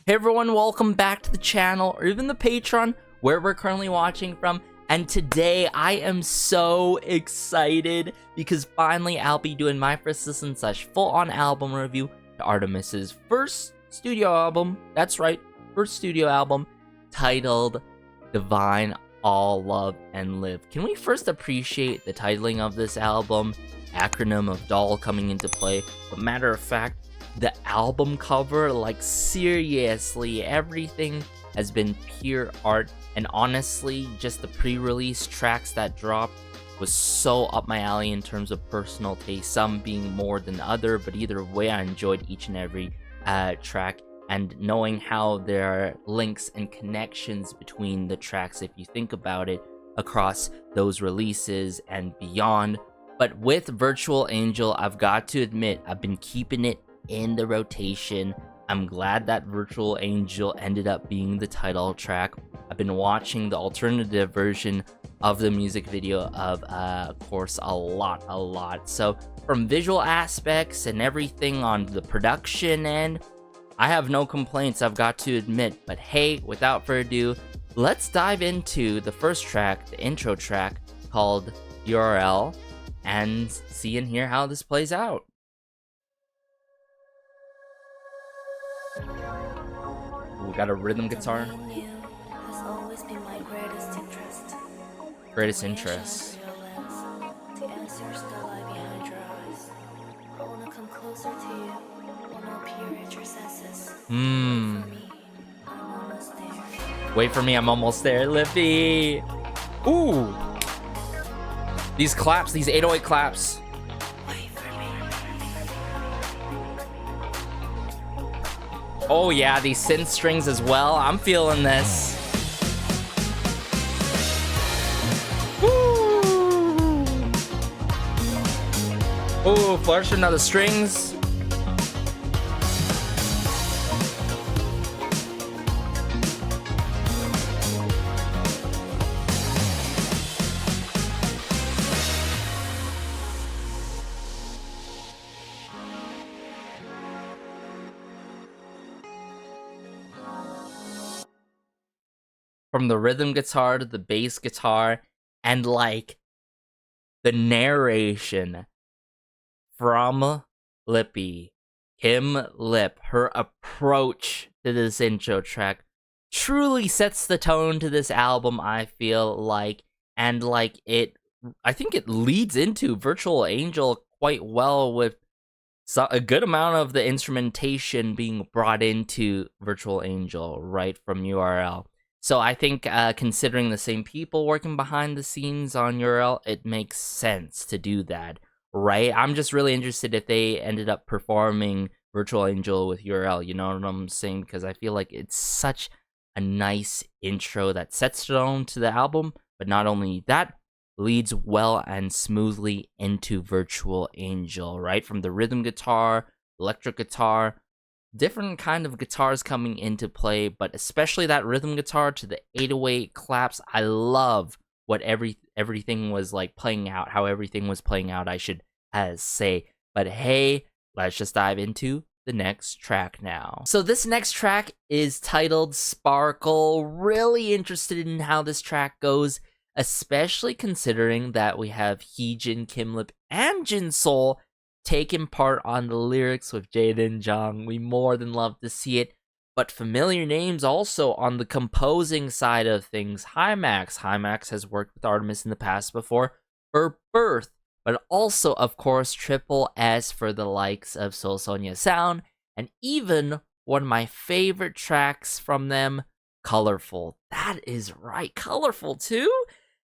Hey everyone, welcome back to the channel, or even the Patreon, where we're currently watching from. And today, I am so excited, because finally I'll be doing my first listen / full-on album review to ARTMS's first studio album. That's right, first studio album, titled Divine All Love and Live. Can we first appreciate the titling of this album, acronym of Dall coming into play? But matter of fact, the album cover, like seriously, everything has been pure art. And honestly, just the pre-release tracks that dropped was so up my alley in terms of personal taste, some being more than other, but either way I enjoyed each and every track. And knowing how there are links and connections between the tracks, if you think about it, across those releases and beyond. But with Virtual Angel, I've got to admit, I've been keeping it in the rotation. I'm glad that Virtual Angel ended up being the title track. I've been watching the alternative version of the music video of course, a lot. So from visual aspects and everything on the production end, I have no complaints, I've got to admit. But hey, without further ado, let's dive into the first track, the intro track called URL, and see and hear how this plays out. We got a rhythm guitar. Greatest interest. Wait for me, I'm almost there, Lippy. Ooh. These claps, these 808 claps. Oh yeah, these synth strings as well. I'm feeling this. Woo! Ooh, flourishing of the strings. From the rhythm guitar to the bass guitar, and like the narration from Lippy, Kim Lip, her approach to this intro track truly sets the tone to this album, I feel like. And like I think it leads into Virtual Angel quite well, with a good amount of the instrumentation being brought into Virtual Angel right from URL. So I think considering the same people working behind the scenes on URL, it makes sense to do that, right? I'm just really interested if they ended up performing Virtual Angel with URL, you know what I'm saying? Because I feel like it's such a nice intro that sets the tone to the album, but not only that, leads well and smoothly into Virtual Angel, right? From the rhythm guitar, electric guitar, different kind of guitars coming into play, but especially that rhythm guitar to the 808 claps. I love what everything was like playing out, how everything was playing out, I should say. But hey, let's just dive into the next track now. So this next track is titled Sparkle. Really interested in how this track goes, especially considering that we have Heejin, Kim Lip, and Jin Sol taking part on the lyrics with Jordyn Jung. We more than love to see it. But familiar names also on the composing side of things. Hymax. Hymax has worked with ARTMS in the past before for Birth, but also, of course, Triple S for the likes of Soul Sonia Sound, and even one of my favorite tracks from them, Colorful. That is right, Colorful too.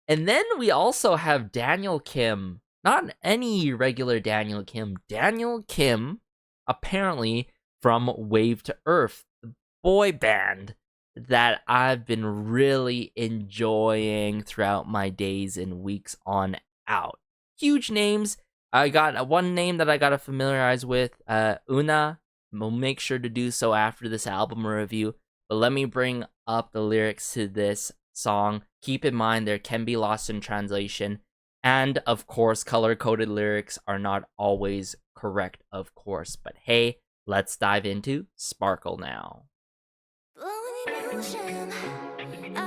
And then we also have Daniel Kim. Not any regular Daniel Kim. Daniel Kim, apparently from Wave to Earth, the boy band that I've been really enjoying throughout my days and weeks on out. Huge names. I got one name that I got to familiarize with, Una. We'll make sure to do so after this album review. But let me bring up the lyrics to this song. Keep in mind there can be lost in translation. And, of course, color-coded lyrics are not always correct, of course. But hey, let's dive into Sparkle now.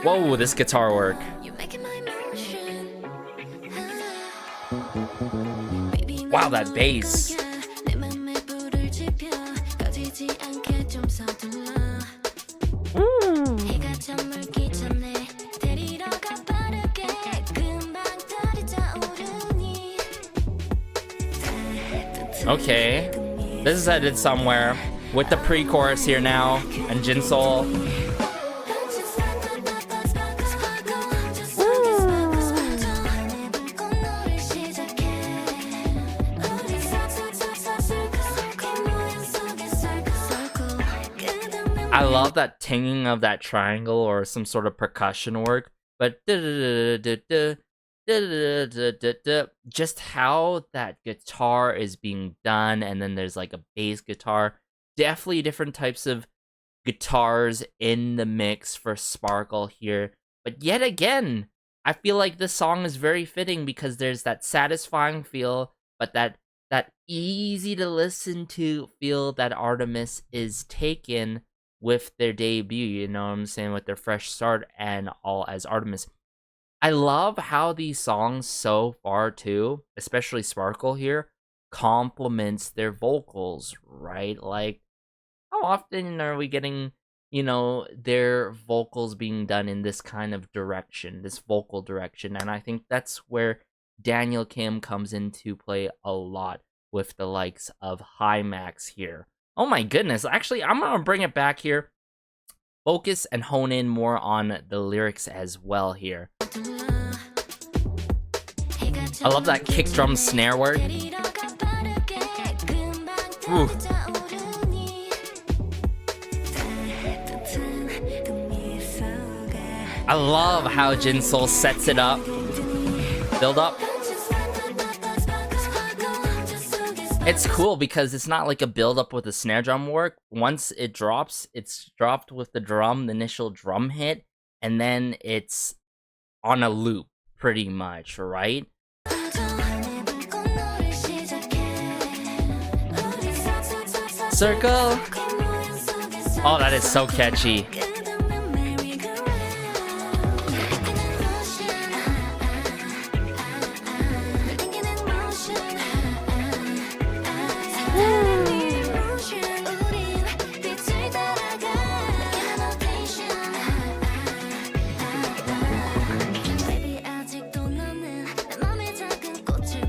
Whoa, this guitar work. Wow, that bass. Okay, this is headed somewhere with the pre-chorus here now and Jinsol. I love that tinging of that triangle or some sort of percussion work, but just how that guitar is being done, and then there's like a bass guitar. Definitely different types of guitars in the mix for Sparkle here. But yet again, I feel like this song is very fitting because there's that satisfying feel, but that easy to listen to feel that ARTMS is taken with their debut, you know what I'm saying, with their fresh start and all as ARTMS. I love how these songs so far too, especially Sparkle here, complements their vocals, right? Like, how often are we getting, you know, their vocals being done in this kind of direction, this vocal direction? And I think that's where Daniel Kim comes into play a lot with the likes of Hymax here. Oh my goodness, actually, I'm gonna bring it back here. Focus and hone in more on the lyrics as well here. I love that kick drum snare work. Ooh. I love how Jinsol sets it up. Build up. It's cool because it's not like a build up with the snare drum work. Once it drops, it's dropped with the drum, the initial drum hit, and then it's on a loop pretty much, right? Circle. Oh, that is so catchy.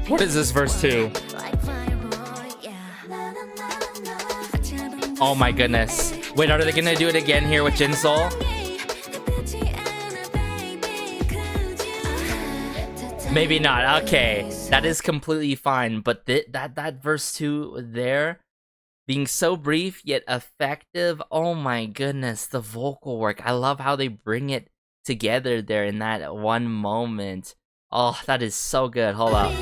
What is this verse 2? Oh my goodness. Wait, are they gonna do it again here with Jinsol? Maybe not. Okay, that is completely fine. But that verse 2 there, being so brief yet effective. Oh my goodness, the vocal work. I love how they bring it together there in that one moment. Oh, that is so good. Hold up.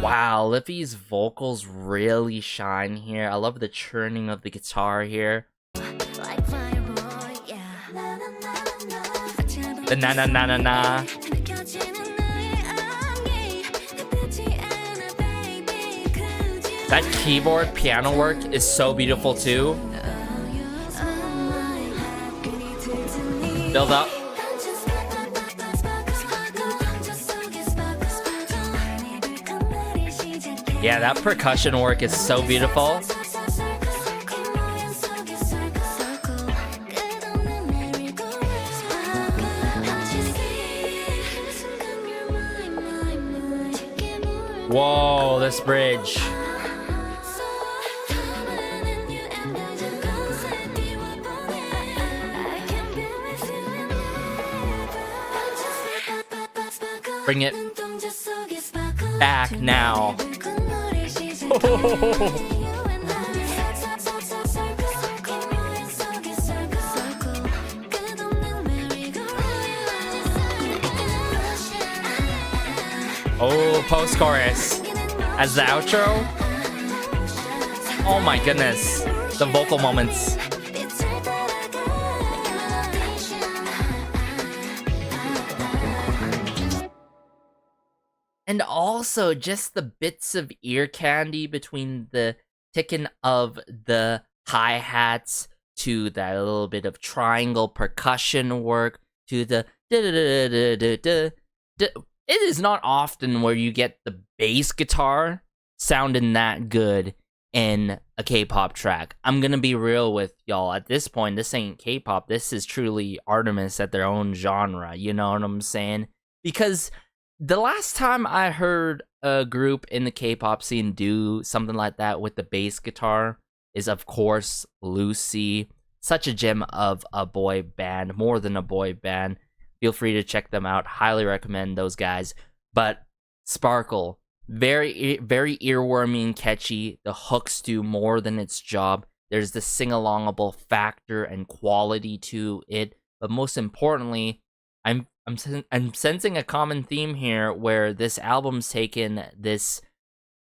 Wow, Lippy's vocals really shine here. I love the churning of the guitar here. The na na na na na. That keyboard piano work is so beautiful too. Build up. Yeah, that percussion work is so beautiful. Whoa, this bridge. Bring it back now. Oh, post-chorus as the outro. Oh my goodness, the vocal moments. And also just the bits of ear candy between the ticking of the hi-hats to that little bit of triangle percussion work to the it is not often where you get the bass guitar sounding that good in a K-pop track. I'm gonna be real with y'all. At this point, this ain't K-pop. This is truly ARTMS at their own genre. You know what I'm saying? Because the last time I heard a group in the K-pop scene do something like that with the bass guitar is, of course, Lucy. Such a gem of a boy band, more than a boy band. Feel free to check them out. Highly recommend those guys. But Sparkle, very, very earwormy and catchy. The hooks do more than its job. There's the sing-alongable factor and quality to it. But most importantly, I'm sensing a common theme here where this album's taken this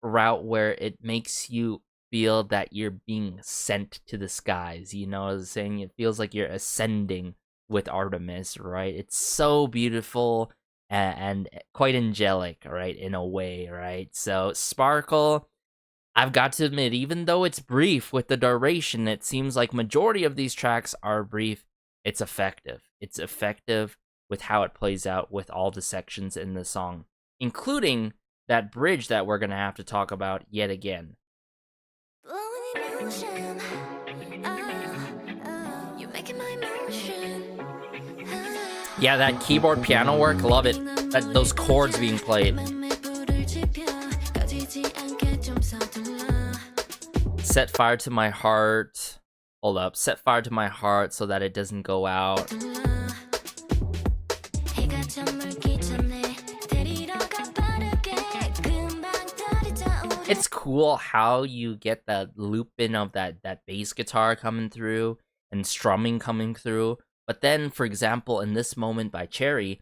route where it makes you feel that you're being sent to the skies. You know what I'm saying? It feels like you're ascending with ARTMS, right? It's so beautiful and quite angelic, right? In a way, right? So Sparkle, I've got to admit, even though it's brief with the duration, it seems like majority of these tracks are brief. It's effective. It's effective with how it plays out with all the sections in the song, including that bridge that we're gonna have to talk about yet again. Yeah, that keyboard piano work, love it. Those chords being played. Set fire to my heart. Hold up. Set fire to my heart so that it doesn't go out. It's cool how you get that looping of that bass guitar coming through and strumming coming through. But then, for example, in this moment by Cherry,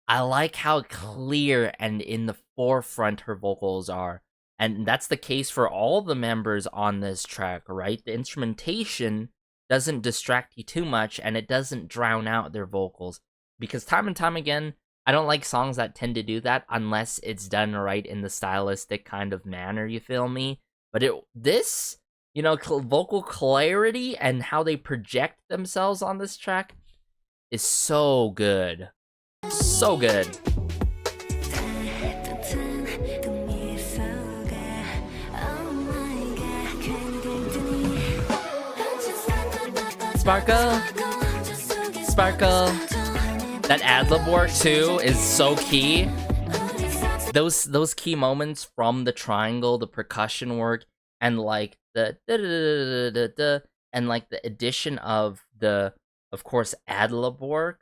I like how clear and in the forefront her vocals are. And that's the case for all the members on this track, right? The instrumentation doesn't distract you too much and it doesn't drown out their vocals. Because time and time again, I don't like songs that tend to do that unless it's done right in the stylistic kind of manner, you feel me? But this, you know, vocal clarity and how they project themselves on this track is so good. So good. Sparkle. Sparkle. That ad-lib work too is so key. Those key moments from the triangle, the percussion work, and like the and like the addition of the, of course, ad-lib work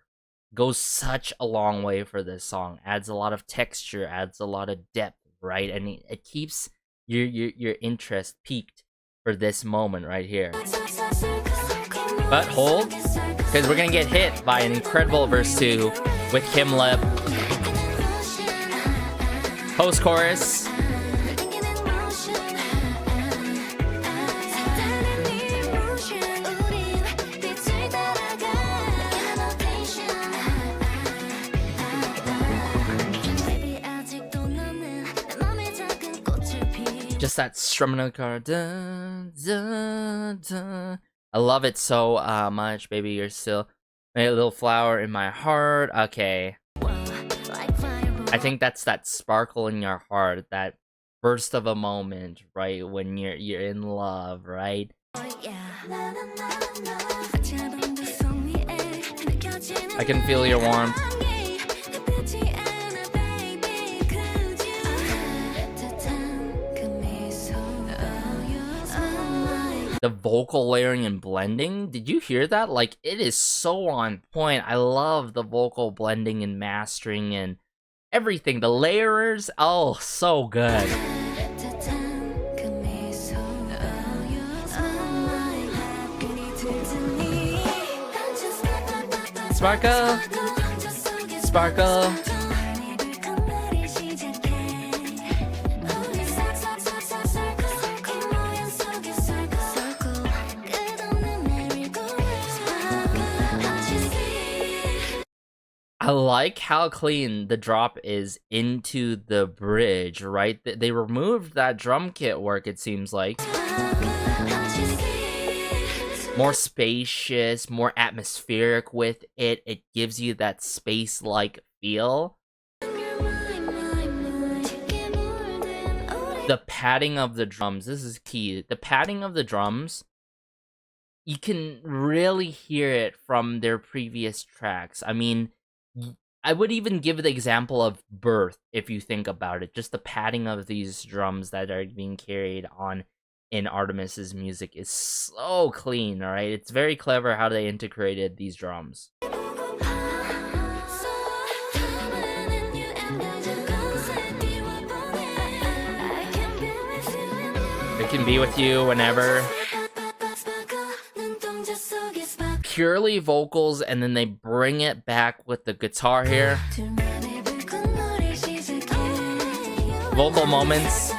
goes such a long way for this song. Adds a lot of texture, adds a lot of depth, right? And it keeps your interest peaked for this moment right here. But hold, because we're gonna get hit by an incredible verse 2 with Kim Lip. Post-chorus. Just that strumming of the car. Dun, dun, dun. I love it so much, baby. You're still a little flower in my heart. Okay. I think that's that sparkle in your heart, that burst of a moment, right? When you're in love, right? I can feel your warmth. The vocal layering and blending, did you hear that? Like, it is so on point. I love the vocal blending and mastering and everything. The layers, oh, so good. Sparkle, sparkle. I like how clean the drop is into the bridge, right? They removed that drum kit work, it seems like. More spacious, more atmospheric with it. It gives you that space-like feel. The padding of the drums, this is key. The padding of the drums, you can really hear it from their previous tracks. I mean, I would even give the example of Birth, if you think about it. Just the padding of these drums that are being carried on in ARTMS's music is so clean, alright? It's very clever how they integrated these drums. It can be with you whenever. Purely vocals, and then they bring it back with the guitar here. Vocal moments.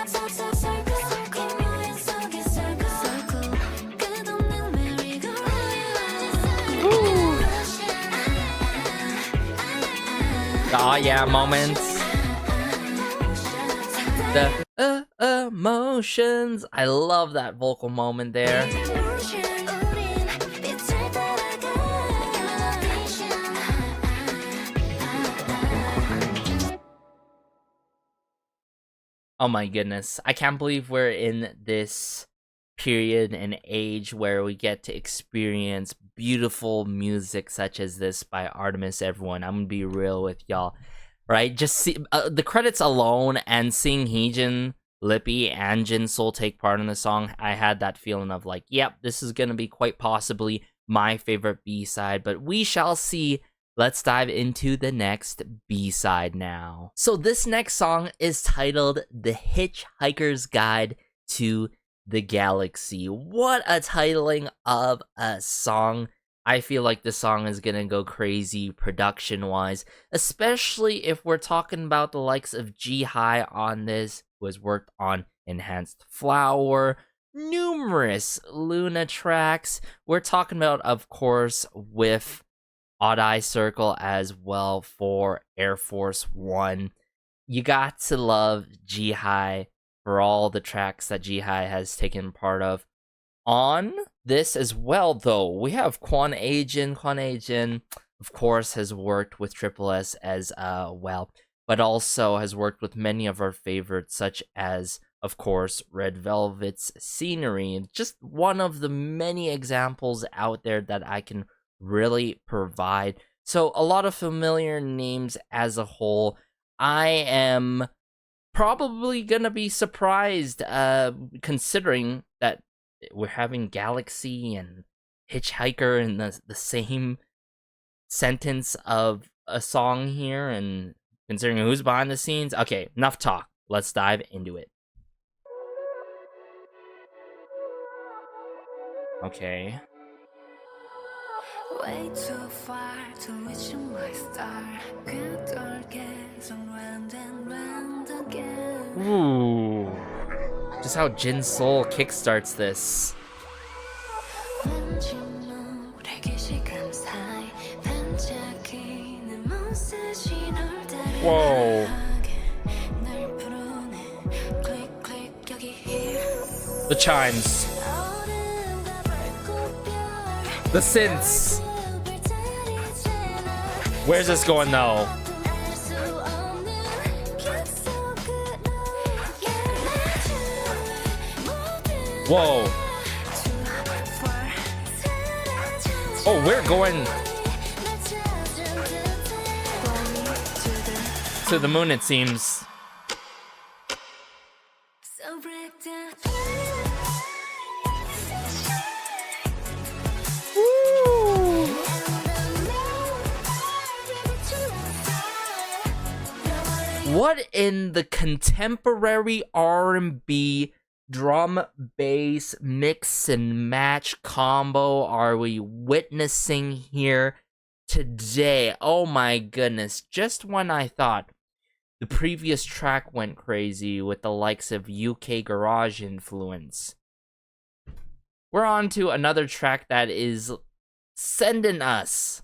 The "oh yeah" moments. The emotions. I love that vocal moment there. Oh my goodness. I can't believe we're in this period and age where we get to experience beautiful music such as this by ARTMS, everyone. I'm gonna be real with y'all, right? Just see the credits alone and seeing Heejin, Lippy, and Jinsoul take part in the song, I had that feeling of like, yep, this is gonna be quite possibly my favorite B-side, but we shall see. Let's dive into the next B-side now. So this next song is titled The Hitchhiker's Guide to the Galaxy. What a titling of a song. I feel like this song is gonna go crazy production-wise, especially if we're talking about the likes of G-High on this, who has worked on Enhanced Flower, numerous Luna tracks. We're talking about, of course, with Odd Eye Circle as well for Air Force One. You got to love G-High for all the tracks that G-High has taken part of. On this as well, though, we have Kwon Aejin. Kwon Aejin, of course, has worked with Triple S as well, but also has worked with many of our favorites, such as, of course, Red Velvet's Scenery. Just one of the many examples out there that I can really provide. So a lot of familiar names as a whole. I am probably gonna be surprised considering that we're having Galaxy and Hitchhiker in the same sentence of a song here, and considering who's behind the scenes. Okay, enough talk. Let's dive into it. Okay. Way too far to reach my star. Ooh. Just how Jinsoul kickstarts this. Whoa. The chimes. The synths. Where's this going though? Whoa. Oh, we're going to the moon, it seems. What in the contemporary R&B drum bass mix and match combo are we witnessing here today? Oh my goodness. Just when I thought the previous track went crazy with the likes of UK garage influence, we're on to another track that is sending us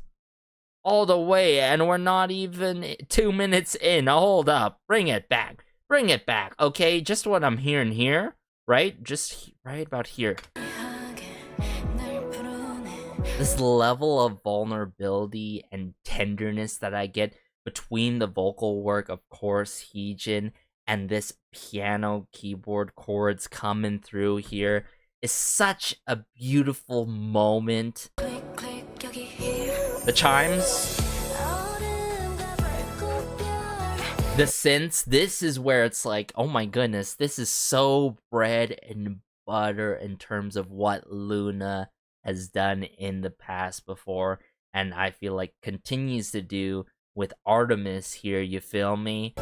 all the way, and we're not even 2 minutes in. Hold up. Bring it back. Bring it back, okay? Just what I'm hearing here, right? Just right about here. This level of vulnerability and tenderness that I get between the vocal work, of course, Heejin, and this piano keyboard chords coming through here is such a beautiful moment. The chimes, the synths, this is where it's like, oh my goodness, this is so bread and butter in terms of what Luna has done in the past before, and I feel like continues to do with ARTMS here, you feel me?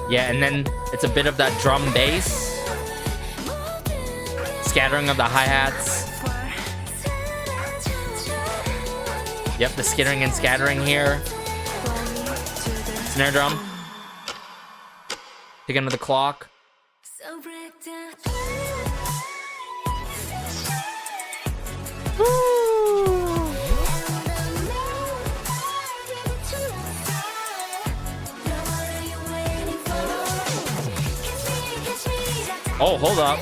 Yeah, and then it's a bit of that drum bass. Scattering of the hi-hats. Yep, the skittering and scattering here. Snare drum. Ticking of the clock. Oh, hold up.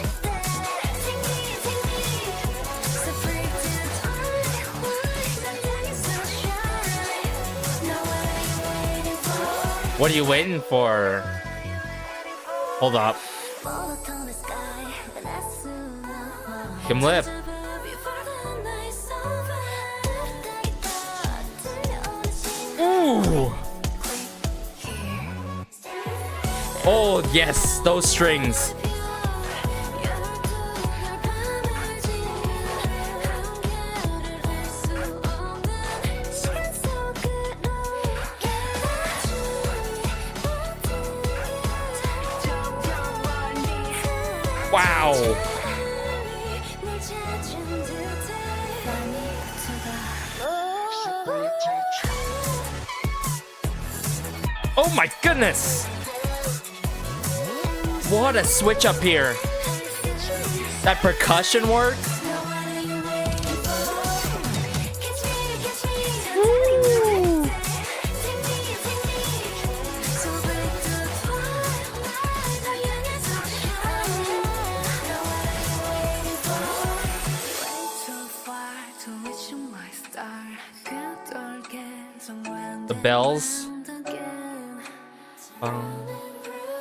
What are you waiting for? Hold up. Kim Lip. Ooh. Oh, yes, those strings. Wow. Oh my goodness. What a switch up here. That percussion work. The bells.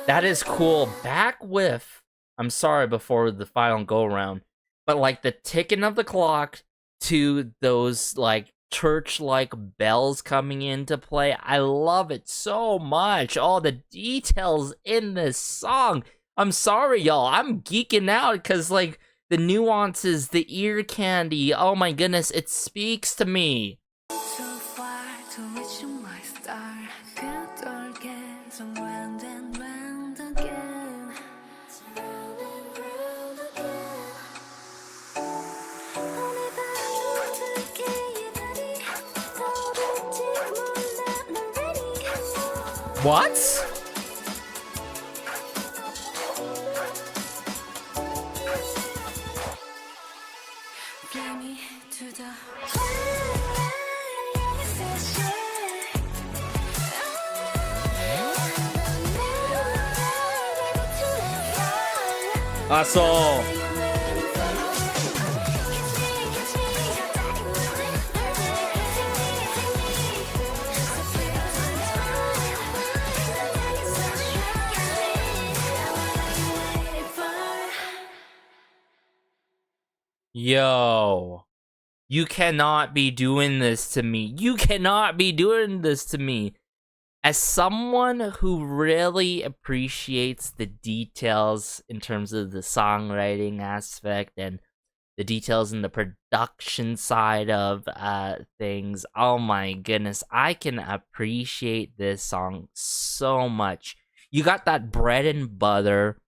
That is cool. Back with, I'm sorry before the final go around, but like the ticking of the clock to those like church-like bells coming into play. I love it so much. All the details in this song. I'm sorry, y'all. I'm geeking out because like the nuances, the ear candy. Oh my goodness, it speaks to me. What? Asshole. Yo, you cannot be doing this to me. You cannot be doing this to me. As someone who really appreciates the details in terms of the songwriting aspect and the details in the production side of things, oh my goodness, I can appreciate this song so much. You got that bread and butter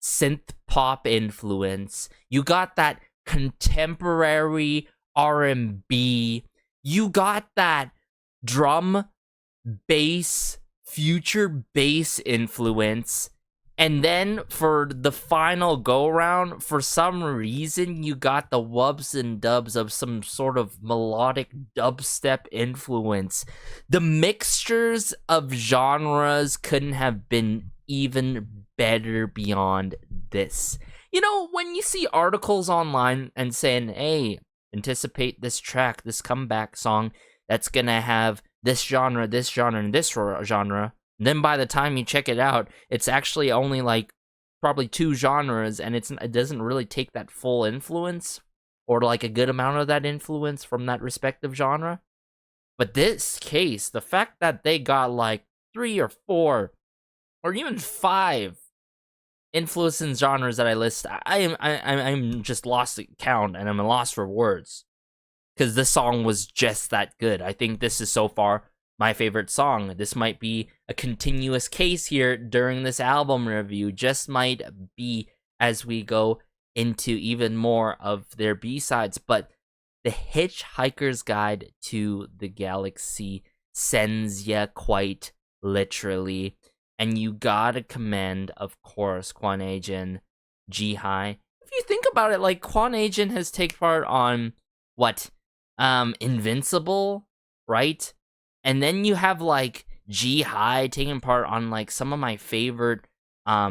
synth pop influence. You got that contemporary R&B. You got that drum bass, future bass influence. And then for the final go-round, for some reason, you got the wubs and dubs of some sort of melodic dubstep influence. The mixtures of genres couldn't have been even better beyond this. You know, when you see articles online and saying, hey, anticipate this track, this comeback song that's gonna have this genre, and this genre, and then by the time you check it out, it's actually only like probably 2 genres, and it doesn't really take that full influence or like a good amount of that influence from that respective genre. But this case, the fact that they got like 3 or 4 or even 5 influencing genres that I list, I'm just lost to count, and I'm lost for words, because this song was just that good. I think this is so far my favorite song. This might be a continuous case here during this album review, just might be as we go into even more of their B-sides, but The Hitchhiker's Guide to the Galaxy sends ya quite literally. And you gotta commend, of course, Kwon Aejin, G-High. If you think about it, like, Kwon Aejin has taken part on, what, Invincible, right? And then you have, like, G-High taking part on, like, some of my favorite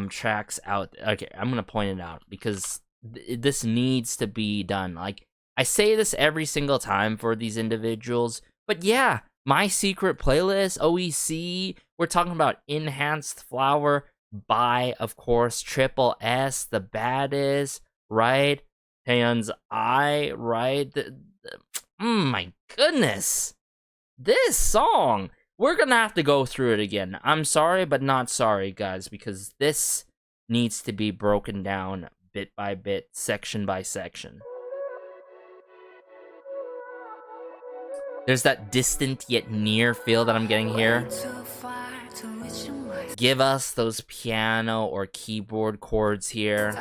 tracks out. Okay, I'm gonna point it out, because this needs to be done. Like, I say this every single time for these individuals, but yeah, My Secret Playlist, OEC, we're talking about Enhanced Flower by, of course, Triple S, the baddest, right? Hands Eye, right? My goodness. This song, we're gonna have to go through it again. I'm sorry, but not sorry, guys, because this needs to be broken down bit by bit, section by section. There's that distant yet near feel that I'm getting here. Give us those piano or keyboard chords here.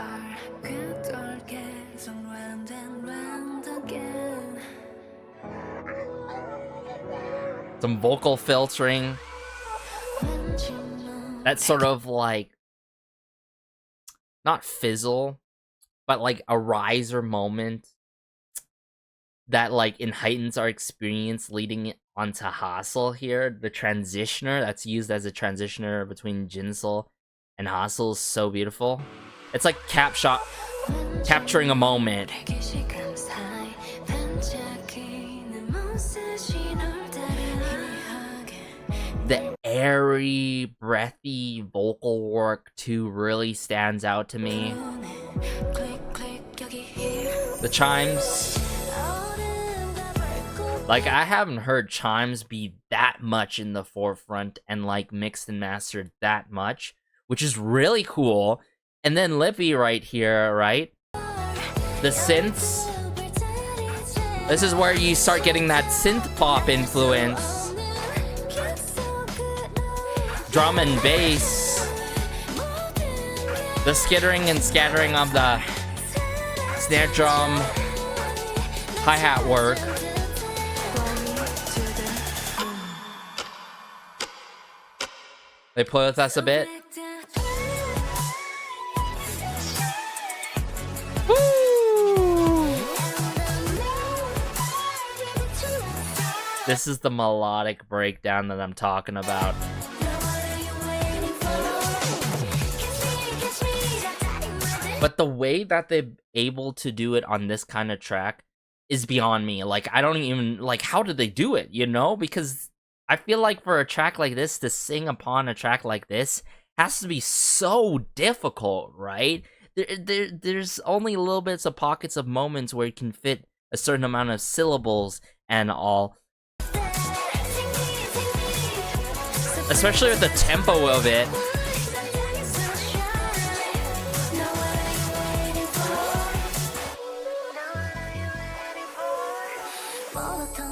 Some vocal filtering. That sort of like, not fizzle, but like a riser moment that like heightens our experience leading onto Hassel here. The transitioner that's used as a transitioner between Jinsel and Hassel is so beautiful. It's like capturing a moment. The airy, breathy vocal work too really stands out to me. The chimes. Like, I haven't heard chimes be that much in the forefront and, like, mixed and mastered that much, which is really cool. And then Lippy right here, right? The synths. This is where you start getting that synth pop influence. Drum and bass. The skittering and scattering of the snare drum, hi-hat work. They play with us a bit. Woo! This is the melodic breakdown that I'm talking about. But the way that they're able to do it on this kind of track is beyond me. Like, I don't even, like, how did they do it, you know? Because I feel like for a track like this, to sing upon a track like this has to be so difficult, right? There's only little bits of pockets of moments where you can fit a certain amount of syllables and all. Especially with the tempo of it.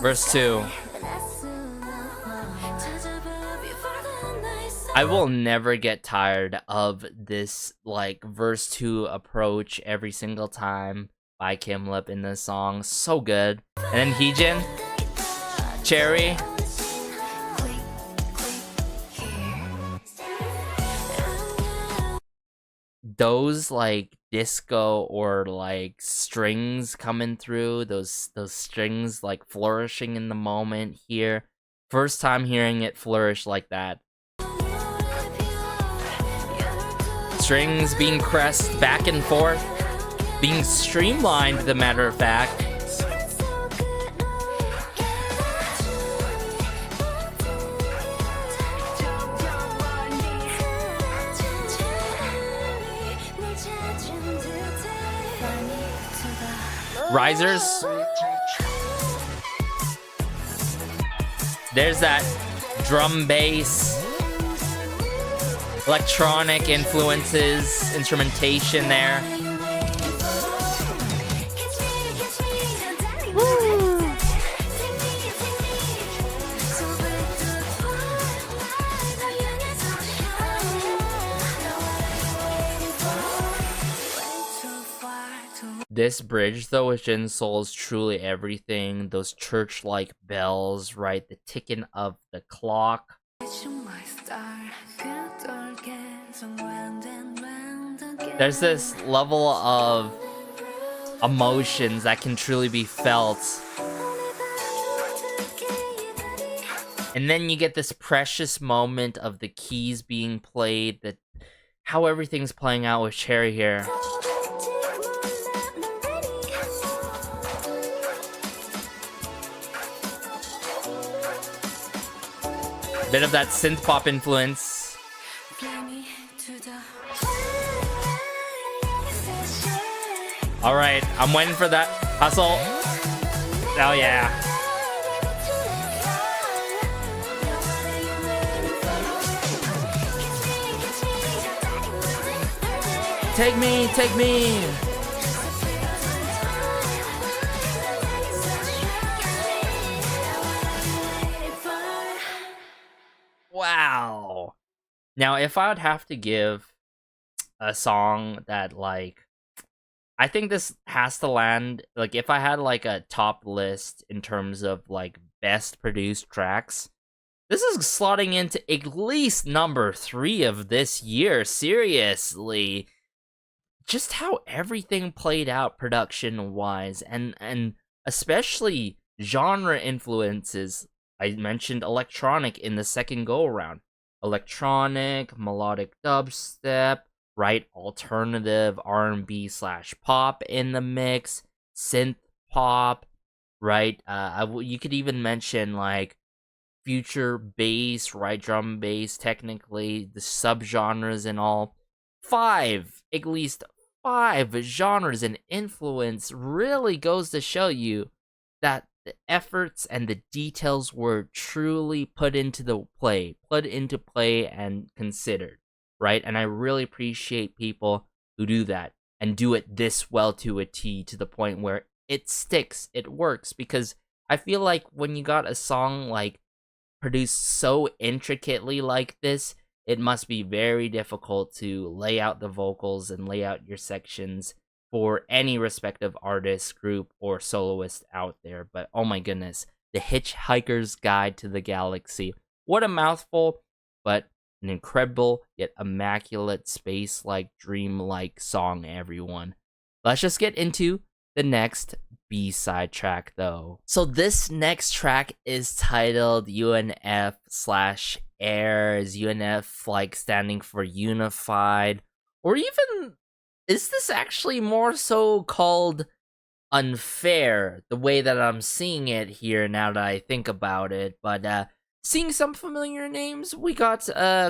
Verse 2. I will never get tired of this, like, verse 2 approach every single time by Kim Lip in this song. So good. And then Heejin, Cherry. those like disco or like strings coming through, those strings like flourishing in the moment here. First time hearing it flourish like that. Strings being pressed back and forth, being streamlined, as a matter of fact. Risers. There's that drum bass, electronic influences, instrumentation there. This bridge, though, with Jin Soul is truly everything. Those church-like bells, right? The ticking of the clock. There's this level of emotions that can truly be felt. And then you get this precious moment of the keys being played, that how everything's playing out with Cherry here. Bit of that synth pop influence. All right, I'm waiting for that hustle. Oh yeah. Take me, take me. Wow. Now, if I would have to give a song that, like, I think this has to land, like, if I had, like, a top list in terms of, like, best produced tracks, this is slotting into at least number 3 of this year, seriously. Just how everything played out production-wise, and especially genre influences. I mentioned electronic in the second go-around. Electronic, melodic dubstep, right? Alternative R&B/pop in the mix, synth pop, right? You could even mention, like, future bass, right? Drum bass, technically, the subgenres and all. At least 5 genres and influence really goes to show you that the efforts and the details were truly put into play and considered, right? And I really appreciate people who do that and do it this well to a T, to the point where it sticks, it works, because I feel like when you got a song like produced so intricately like this, it must be very difficult to lay out the vocals and lay out your sections for any respective artist, group, or soloist out there. But oh my goodness, The Hitchhiker's Guide to the Galaxy. What a mouthful, but an incredible yet immaculate space-like, dream-like song, everyone. Let's just get into the next B-side track, though. So this next track is titled UNF/Airs, UNF like standing for Unified, or even, is this actually more so called Unfair, the way that I'm seeing it here now that I think about it? But seeing some familiar names, we got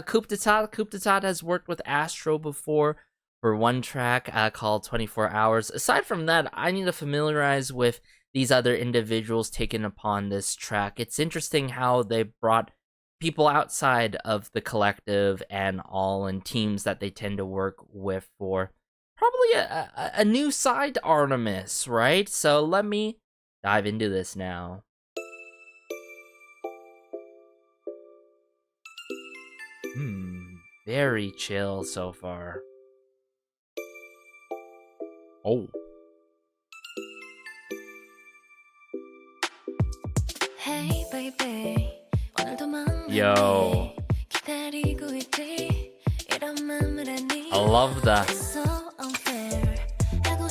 Coup d'Etat. Coup d'Etat has worked with Astro before for one track called 24 Hours. Aside from that, I need to familiarize with these other individuals taken upon this track. It's interesting how they brought people outside of the collective and all, and teams that they tend to work with for probably a new side to ARTMS, right? So let me dive into this now. Very chill so far. Oh. Hey baby, Yo. I love the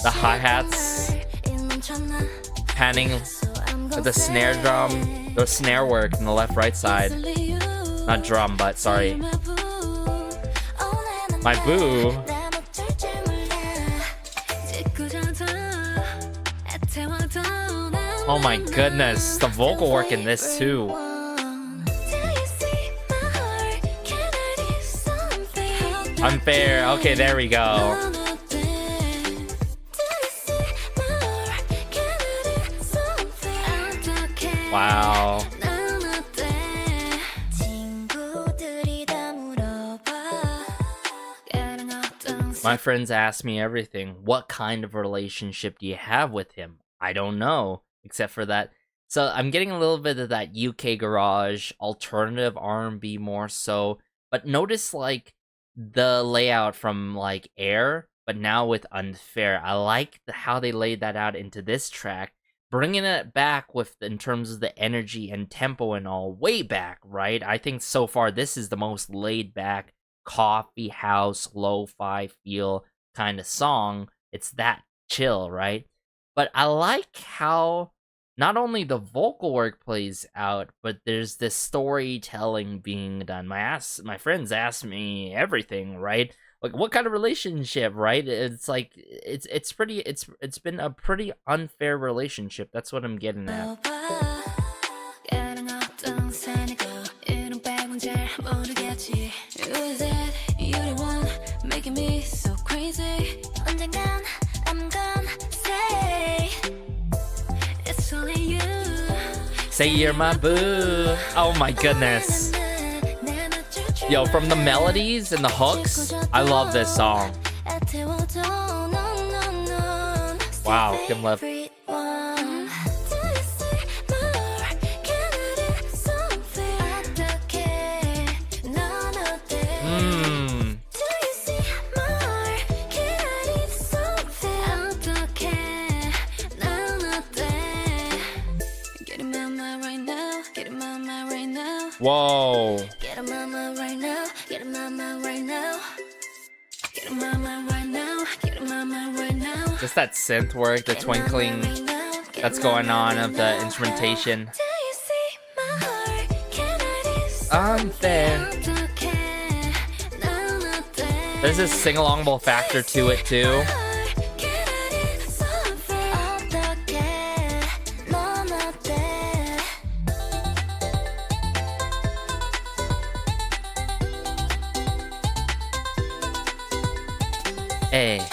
The hi-hats panning with the snare drum, the snare work in the left right side. Not drum, but sorry. My boo. Oh my goodness, the vocal work in this too. Unfair. Okay, there we go. Wow. My friends ask me everything. What kind of relationship do you have with him? I don't know, except for that. So I'm getting a little bit of that UK garage, alternative R&B more so. But notice like the layout from like Air, but now with Unfair. I like how they laid that out into this track, bringing it back with in terms of the energy and tempo and all way back, right? I think so far this is the most laid back coffee house lo-fi feel kind of song. It's that chill, right? But I like how not only the vocal work plays out, but there's this storytelling being done. My friends ask me everything, right? Like what kind of relationship, right? It's like it's been a pretty unfair relationship. That's what I'm getting at. Say you're my boo. Oh my goodness. Yo, from the melodies and the hooks, I love this song. Wow, Kim left. Whoa. Get him on my right now. Get him on my right now. Get him on my right now. Get him on my right now. Just that synth work, the twinkling that's going on of the instrumentation. Unfair. There's this sing-alongable factor to it too. Hey.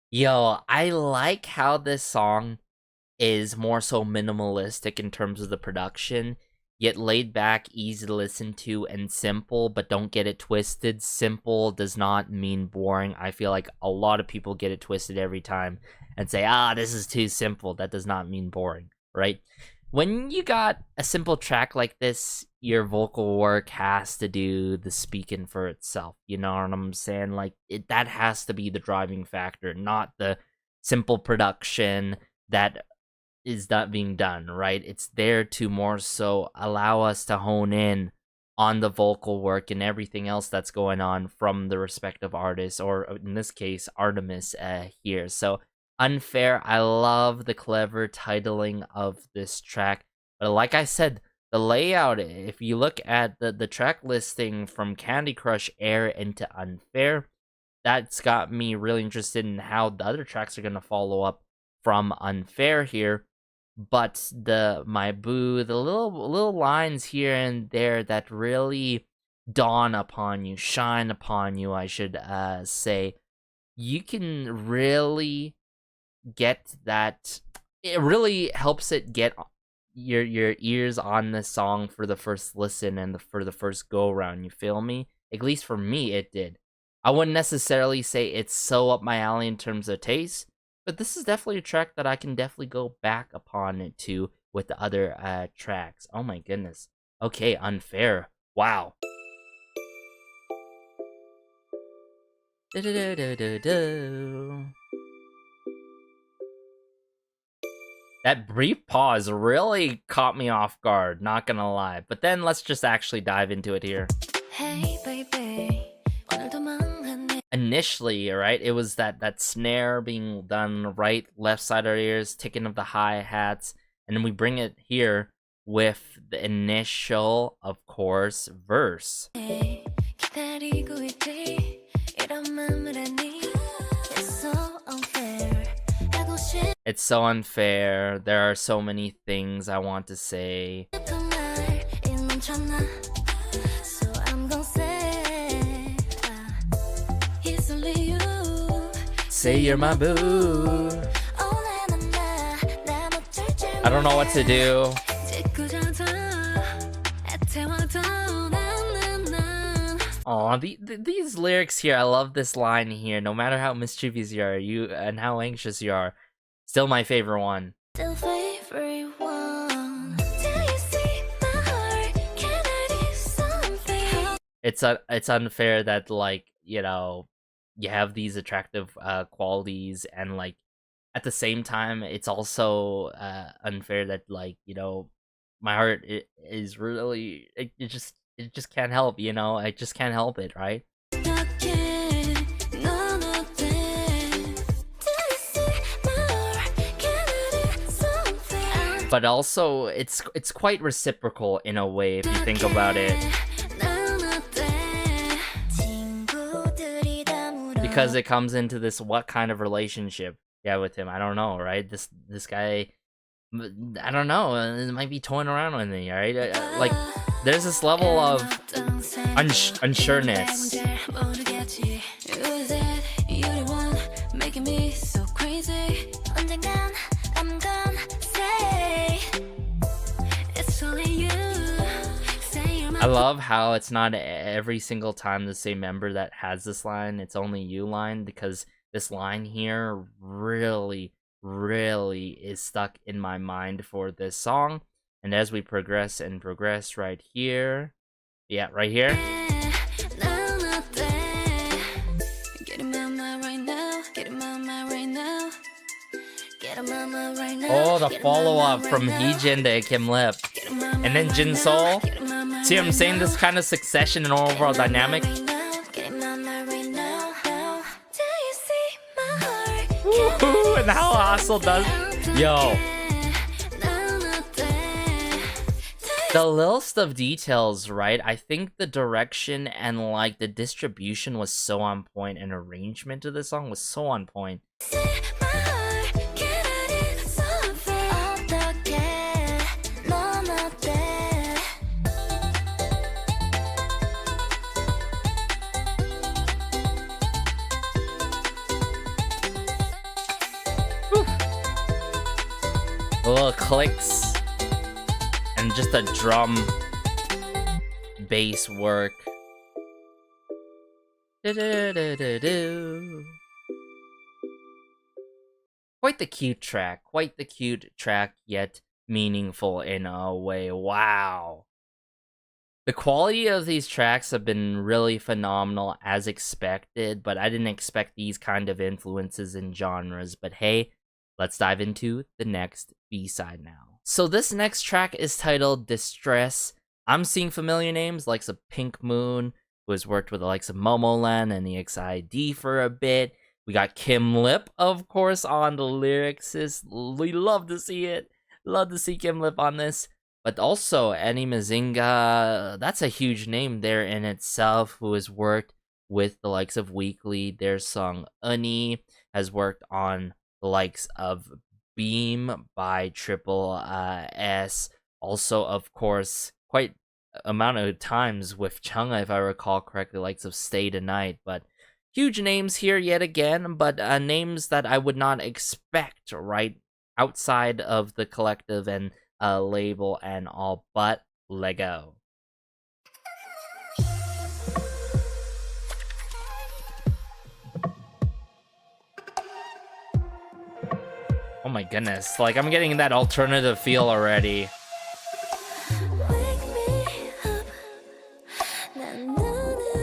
Yo, I like how this song is more so minimalistic in terms of the production, yet laid back, easy to listen to, and simple, but don't get it twisted. Simple does not mean boring. I feel like a lot of people get it twisted every time and say, this is too simple. That does not mean boring, right? When you got a simple track like this, your vocal work has to do the speaking for itself. You know what I'm saying? Like, that has to be the driving factor, not the simple production that is not being done, right? It's there to more so allow us to hone in on the vocal work and everything else that's going on from the respective artists, or in this case, ARTMS here. So, Unfair, I love the clever titling of this track. But like I said, the layout, if you look at the track listing from Candy Crush Air into Unfair, that's got me really interested in how the other tracks are going to follow up from Unfair here. But my boo, the little lines here and there that really dawn upon you, shine upon you, I should say, you can really get that. It really helps it get your ears on the song for the first listen and for the first go around. You feel me? At least for me, it did. I wouldn't necessarily say it's so up my alley in terms of taste, but this is definitely a track that I can definitely go back upon it to with the other tracks. Oh my goodness. Okay, Unfair. Wow. That brief pause really caught me off guard, not gonna lie. But then let's just actually dive into it here. Hey baby 오늘도 망했네. Initially, right, it was that snare being done right, left side of our ears, ticking of the hi-hats, and then we bring it here with the initial, of course, verse. 기다리고 있지 이런 맘을 하니 It's so unfair 하고 싶은 It's so unfair. There are so many things I want to say. 말 넘쳤나 So I'm gonna say It's only you Say you're my boo. I don't know what to do. Aw, these lyrics here, I love this line here. No matter how mischievous you are, and how anxious you are, still my favorite one. Still favorite one. Do you see my heart? Can I do something? It's unfair that, like, you know, you have these attractive qualities, and like at the same time it's also unfair that, like, you know, my heart is really it just can't help, you know, I just can't help it, right? But also it's quite reciprocal in a way if you think about it, because it comes into this what kind of relationship with him. I don't know, right? This guy, I don't know, it might be toying around with me, right? Like there's this level of unsureness. I love how it's not every single time the same member that has this line, it's only you line, because this line here really is stuck in my mind for this song. And as we progress right here, right here, oh, the follow-up from Heejin to Kim Lip, and then Jin Sol. See what I'm saying? This kind of succession and overall dynamic. Woohoo! And how Hustle does, yo. The list of details, right? I think the direction and like the distribution was so on point, and arrangement of the song was so on point. Little clicks and just a drum bass work. Quite the cute track, yet meaningful in a way. Wow. The quality of these tracks have been really phenomenal as expected, but I didn't expect these kind of influences in genres. But hey, let's dive into the next B-side now. So this next track is titled Distress. I'm seeing familiar names like Pink Moon, who has worked with the likes of Momoland and EXO-L for a bit. We got Kim Lip, of course, on the lyrics. We love to see it. Love to see Kim Lip on this. But also Eddie Mazinga, that's a huge name there in itself, who has worked with the likes of Weekly. Their song Uni has worked on the likes of Beam by Triple S. Also, of course, quite amount of times with Chungha, if I recall correctly, likes of Stay Tonight. But huge names here yet again, but names that I would not expect, right, outside of the collective and label and all, but Lego. Oh my goodness, like I'm getting that alternative feel already.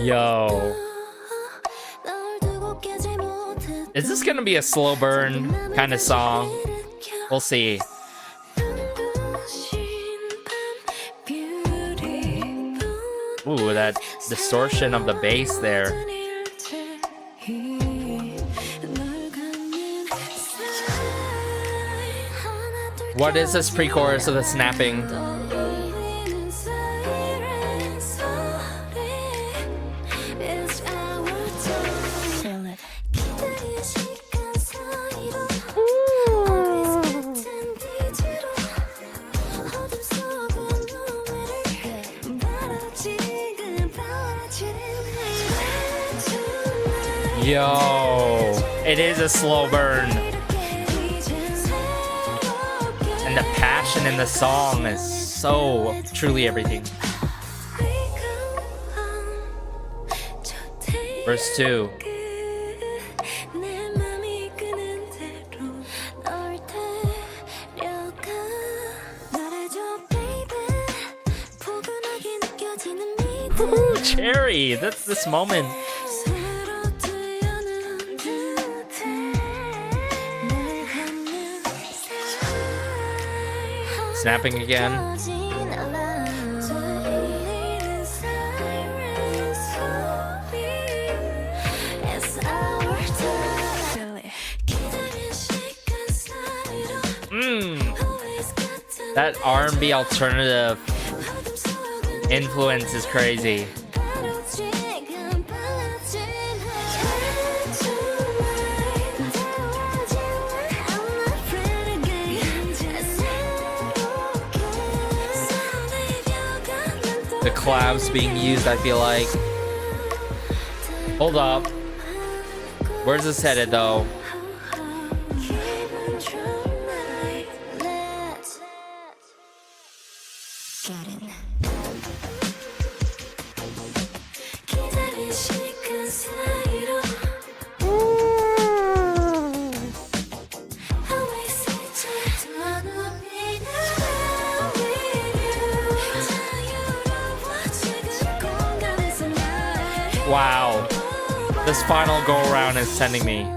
Yo. Is this gonna be a slow burn kind of song? We'll see. Ooh, that distortion of the bass there. What is this pre-chorus of the snapping? Yo, it is a slow burn. And the passion in the song is so truly everything. Verse 2. Ooh, Cherry, that's this moment. Snapping again. That R&B alternative influence is crazy. The collabs being used, I feel like. Hold up. Where's this headed, though? Wow. This final go around is sending me.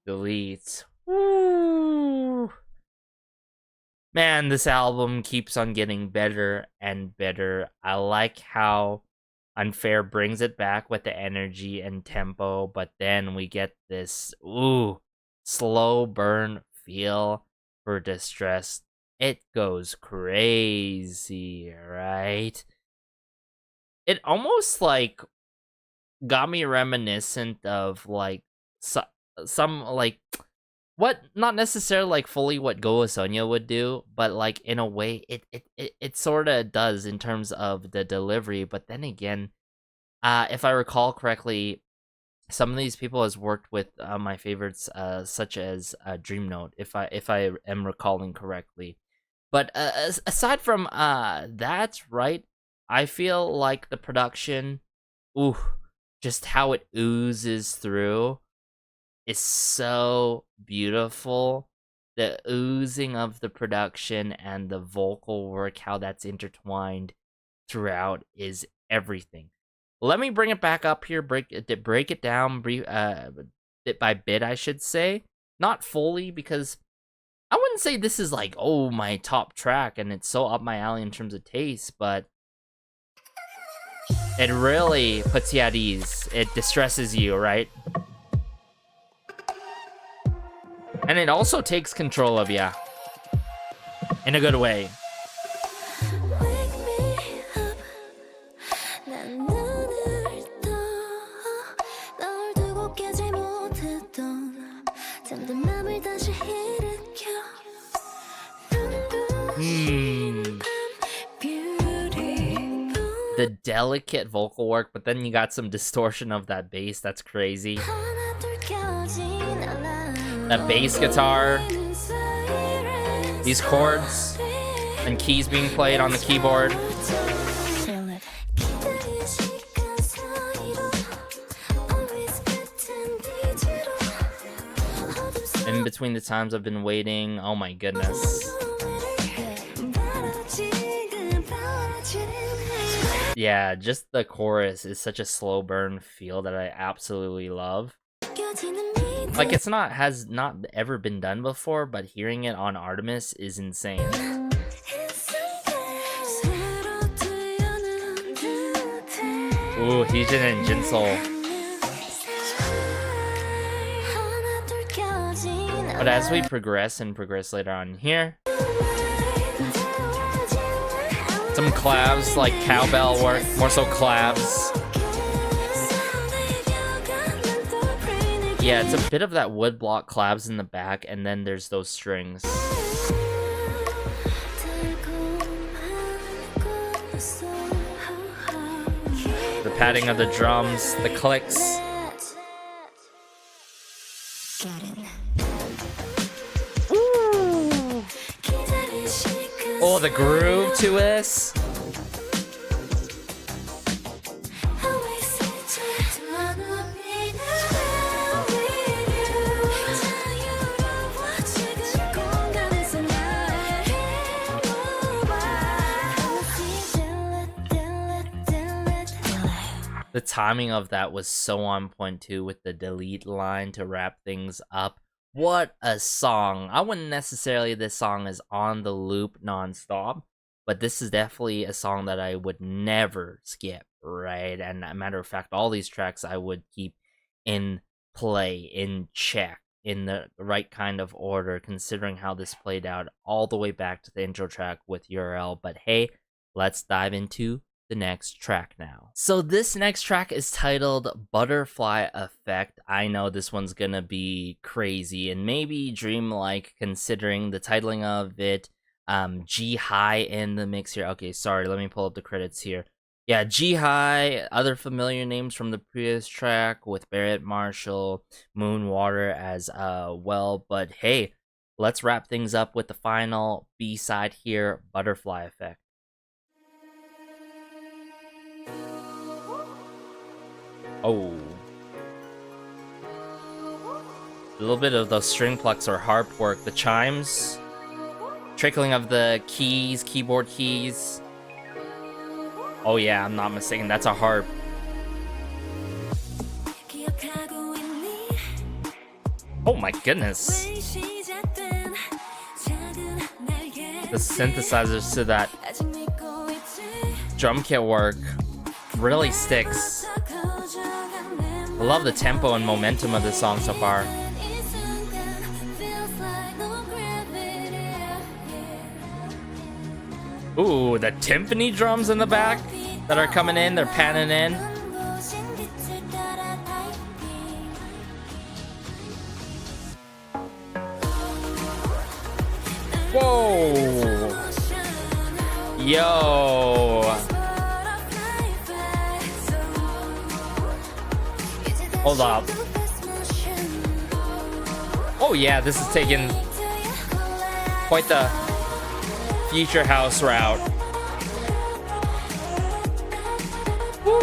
Delete. Woo. Man, this album keeps on getting better and better. I like how Unfair brings it back with the energy and tempo, but then we get this slow burn feel for Distress. It goes crazy, right? It almost like got me reminiscent of like some like what, not necessarily like fully what Go Sonya would do, but like in a way it sort of does in terms of the delivery. But then again, if I recall correctly, some of these people has worked with my favorites, such as Dream Note, if I am recalling correctly. But aside from that, right, I feel like the production, just how it oozes through is so beautiful. The oozing of the production and the vocal work, how that's intertwined throughout, is everything. Let me bring it back up here, break it down bit by bit, I should say. Not fully, because I wouldn't say this is like, my top track and it's so up my alley in terms of taste, but it really puts you at ease. It distresses you, right? And it also takes control of you. In a good way. The delicate vocal work, but then you got some distortion of that bass. That's crazy. That bass guitar, these chords and keys being played on the keyboard. In between the times I've been waiting, oh my goodness. Yeah, just the chorus is such a slow burn feel that I absolutely love. Like, has not ever been done before, but hearing it on ARTMS is insane. Ooh, Heejin and Jinsol. But as we progress later on here, some collabs like cowbell work, more so collabs. Yeah, it's a bit of that woodblock collabs in the back, and then there's those strings. The padding of the drums, the clicks. Ooh. Oh, the groove to this. The timing of that was so on point too, with the delete line to wrap things up. What a song. I wouldn't necessarily this song is on the loop non-stop, but this is definitely a song that I would never skip, right? And a matter of fact, all these tracks I would keep in play, in check, in the right kind of order, considering how this played out all the way back to the intro track with URL. But hey, let's dive into the next track now. So this next track is titled Butterfly Effect. I know this one's gonna be crazy and maybe dreamlike considering the titling of it. G High in the mix here. Okay, sorry, let me pull up the credits here. Yeah, G High, other familiar names from the previous track with Barrett Marshall, Moonwater as well. But hey, let's wrap things up with the final B-side here, Butterfly Effect. Oh. A little bit of those string plucks or harp work, the chimes, trickling of the keys, keyboard keys. Oh yeah, I'm not mistaken, that's a harp. Oh my goodness. The synthesizers to that drum kit work really sticks. I love the tempo and momentum of this song so far. Ooh, the timpani drums in the back that are coming in, they're panning in. Whoa! Yo! Hold up. Oh yeah, this is taking quite the future house route. Woo.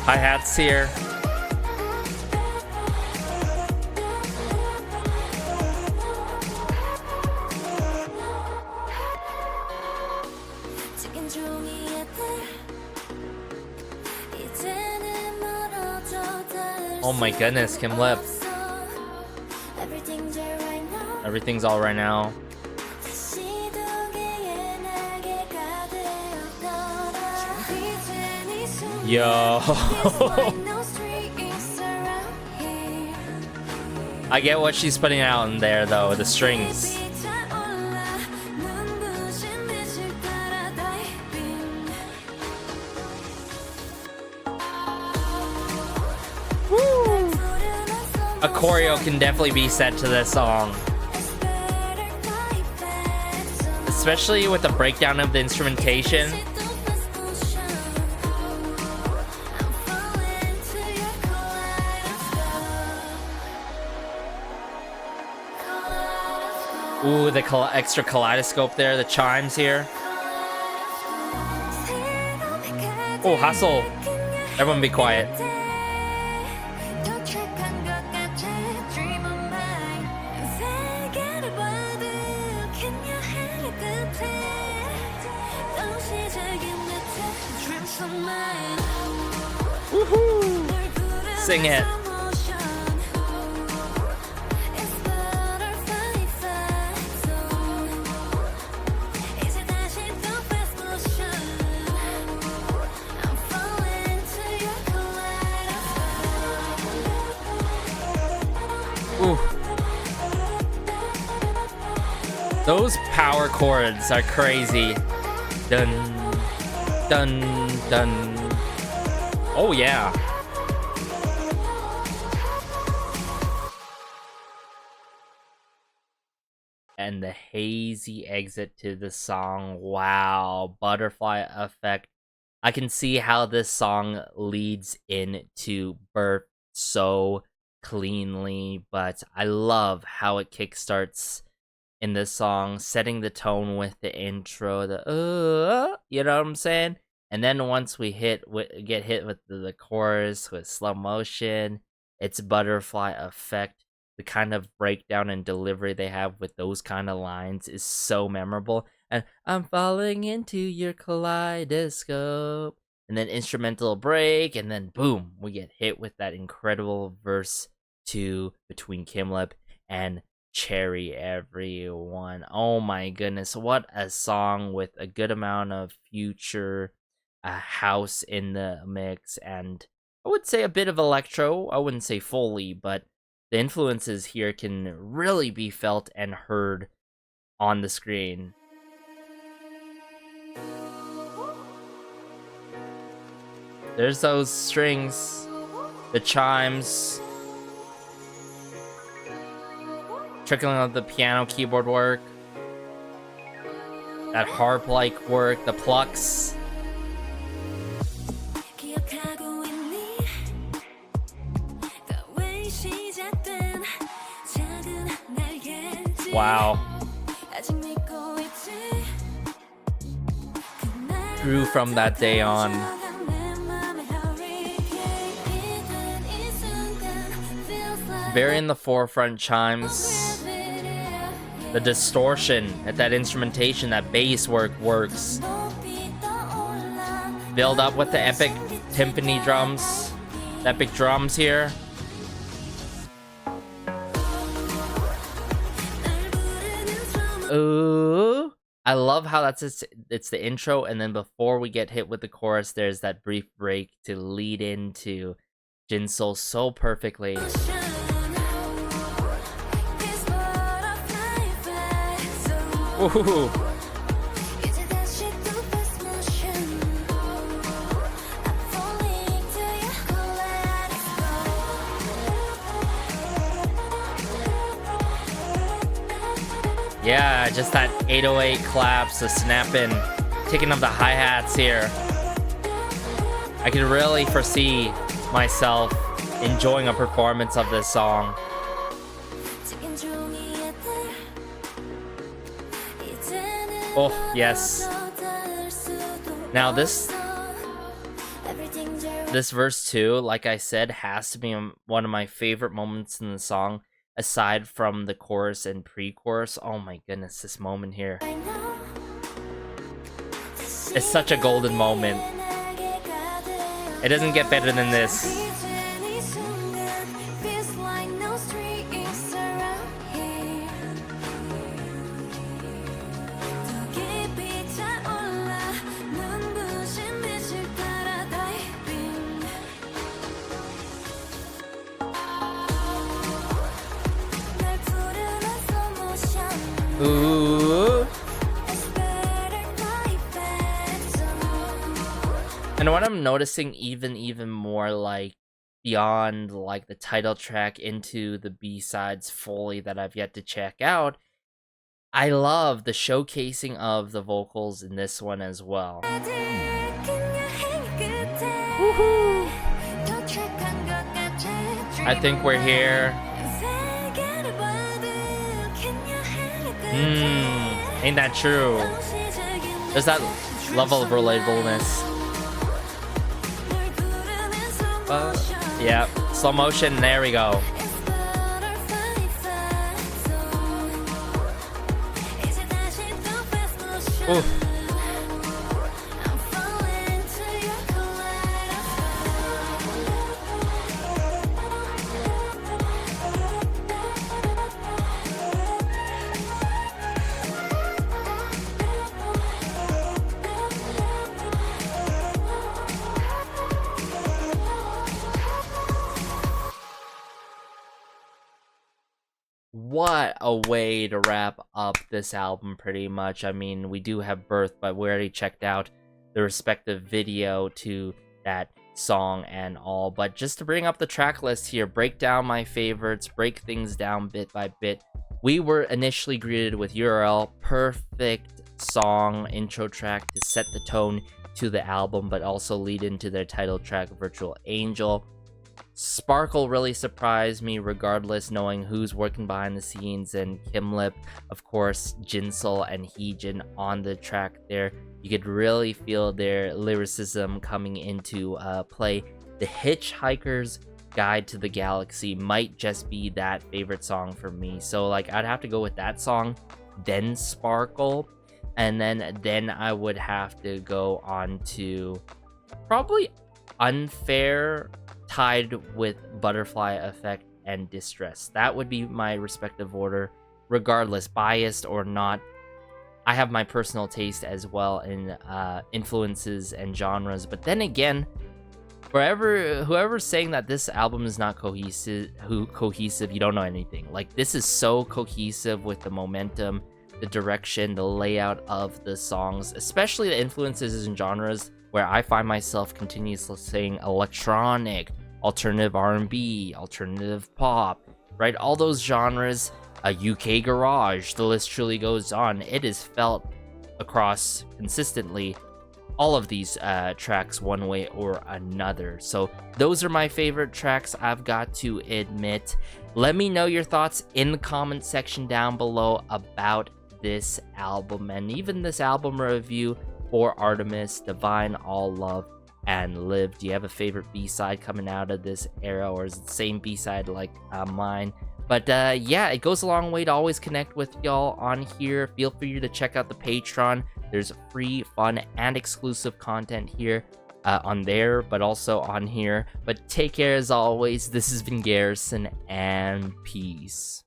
Hi-hats here. Oh my goodness, Kim Lip. Everything's all right now. Yo. I get what she's putting out in there though, the strings. A choreo can definitely be set to this song. Especially with the breakdown of the instrumentation. Ooh, the extra kaleidoscope there, the chimes here. Oh, hustle. Everyone be quiet. Woohoo! Sing it. Ooh. Those power chords are crazy. Dun, dun, dun. Oh yeah. And the hazy exit to the song. Wow, butterfly effect. I can see how this song leads into Birth so cleanly, but I love how it kickstarts in this song, setting the tone with the intro, you know what I'm saying? And then once we get hit with the chorus with slow motion, it's butterfly effect. The kind of breakdown and delivery they have with those kind of lines is so memorable. And I'm falling into your kaleidoscope. And then instrumental break, and then boom, we get hit with that incredible verse 2 between Kimlip and Cherry, everyone. Oh my goodness, what a song with a good amount of future house in the mix, and I would say a bit of electro. I wouldn't say fully, but the influences here can really be felt and heard on the screen. There's those strings, the chimes, trickling of the piano keyboard work, that harp-like work, the plucks. Wow. Grew from that day on. Very in the forefront chimes. The distortion at that instrumentation, that bass works. Build up with the epic timpani drums. The epic drums here. Ooh. I love how it's the intro, and then before we get hit with the chorus, there's that brief break to lead into Jinsoul so perfectly. Ooh. Yeah, just that 808 claps, the snapping, ticking of the hi-hats here. I can really foresee myself enjoying a performance of this song. Oh, yes. Now this verse 2, like I said, has to be one of my favorite moments in the song, aside from the chorus and pre-chorus. Oh my goodness, this moment here. It's such a golden moment. It doesn't get better than this. Ooh. And what I'm noticing even more, like, beyond like the title track into the B-sides fully that I've yet to check out, I love the showcasing of the vocals in this one as well. Woohoo! I think we're here. Ain't that true? There's that level of relatableness. Yeah, slow motion, there we go. Ooh. what a way to wrap up this album, pretty much. I mean, we do have Birth, but we already checked out the respective video to that song and all. But just to bring up the track list here, break down my favorites, break things down bit by bit. We were initially greeted with URL, perfect song, intro track to set the tone to the album, but also lead into their title track, Virtual Angel. Sparkle really surprised me regardless, knowing who's working behind the scenes, and Kimlip, of course, Jinsol and Heejin on the track there. You could really feel their lyricism coming into play. The Hitchhiker's Guide to the Galaxy might just be that favorite song for me. So like I'd have to go with that song, then Sparkle, and then I would have to go on to probably Unfair, tied with Butterfly Effect and Distress. That would be my respective order. Regardless, biased or not, I have my personal taste as well in influences and genres. But then again, whoever's saying that this album is not cohesive, you don't know anything. Like, this is so cohesive with the momentum, the direction, the layout of the songs, especially the influences and genres, where I find myself continuously saying electronic, alternative R&B, alternative pop, right? All those genres, UK garage, the list truly goes on. It is felt across consistently all of these tracks one way or another. So those are my favorite tracks, I've got to admit. Let me know your thoughts in the comment section down below about this album, and even this album review for ARTMS, Divine, All Love, and Live. Do you have a favorite B-side coming out of this era, or is it the same B-side like mine? But yeah, it goes a long way to always connect with y'all on here. Feel free to check out the Patreon. There's free, fun, and exclusive content here on there, but also on here. But take care as always. This has been Garrison, and peace.